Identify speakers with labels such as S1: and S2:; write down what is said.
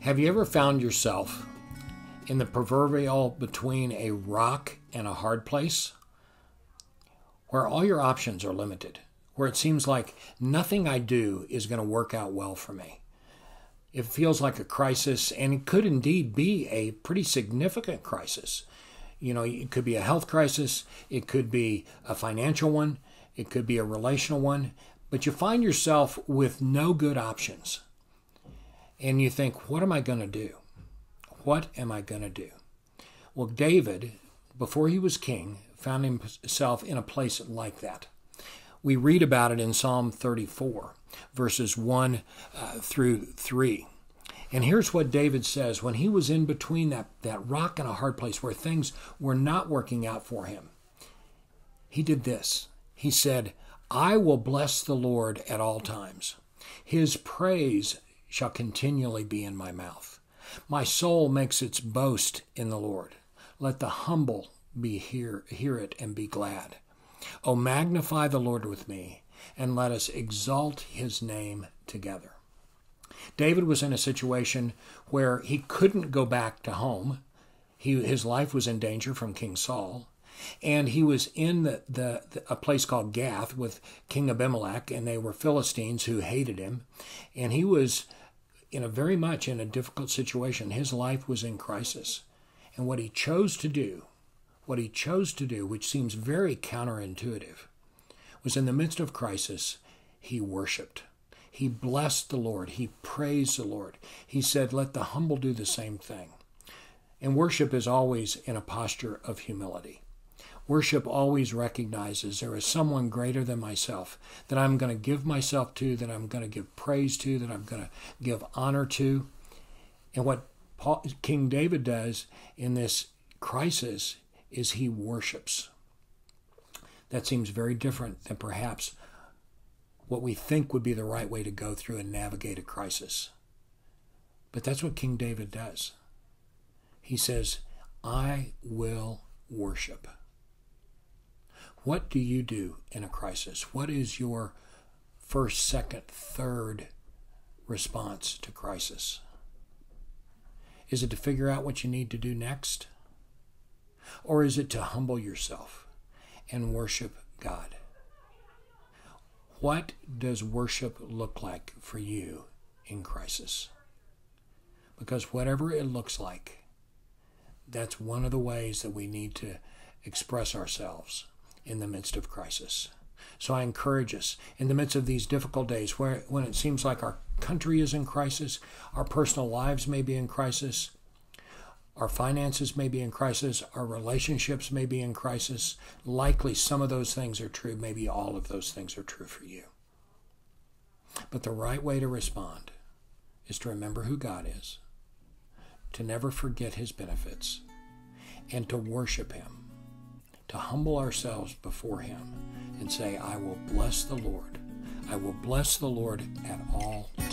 S1: Have you ever found yourself in the proverbial between a rock and a hard place, where all your options are limited, where it seems like nothing I do is going to work out well for me? It feels like a crisis, and it could indeed be a pretty significant crisis. You know, it could be a health crisis, it could be a financial one, it could be a relational one, but you find yourself with no good options. And you think, what am I going to do? What am I going to do? Well, David, before he was king, found himself in a place like that. We read about it in Psalm 34, verses 1 through 3. And here's what David says when he was in between that rock and a hard place where things were not working out for him. He did this. He said, I will bless the Lord at all times. His praise shall continually be in my mouth. My soul makes its boast in the Lord. Let the humble hear it and be glad. O magnify the Lord with me, and let us exalt his name together. David was in a situation where he couldn't go back to home. His life was in danger from King Saul. And he was in a place called Gath with King Abimelech, and they were Philistines who hated him. And he was very much in a difficult situation. His life was in crisis. And what he chose to do, which seems very counterintuitive, was in the midst of crisis, he worshiped. He blessed the Lord. He praised the Lord. He said, let the humble do the same thing. And worship is always in a posture of humility. Worship always recognizes there is someone greater than myself that I'm going to give myself to, that I'm going to give praise to, that I'm going to give honor to. And what King David does in this crisis is he worships. That seems very different than perhaps what we think would be the right way to go through and navigate a crisis. But that's what King David does. He says, I will worship. What do you do in a crisis? What is your first, second, third response to crisis? Is it to figure out what you need to do next? Or is it to humble yourself and worship God? What does worship look like for you in crisis? Because whatever it looks like, that's one of the ways that we need to express ourselves in the midst of crisis. So I encourage us, in the midst of these difficult days, when it seems like our country is in crisis, our personal lives may be in crisis, our finances may be in crisis, our relationships may be in crisis. Likely some of those things are true. Maybe all of those things are true for you. But the right way to respond is to remember who God is, to never forget his benefits, and to worship him, to humble ourselves before him and say, I will bless the Lord. I will bless the Lord at all times.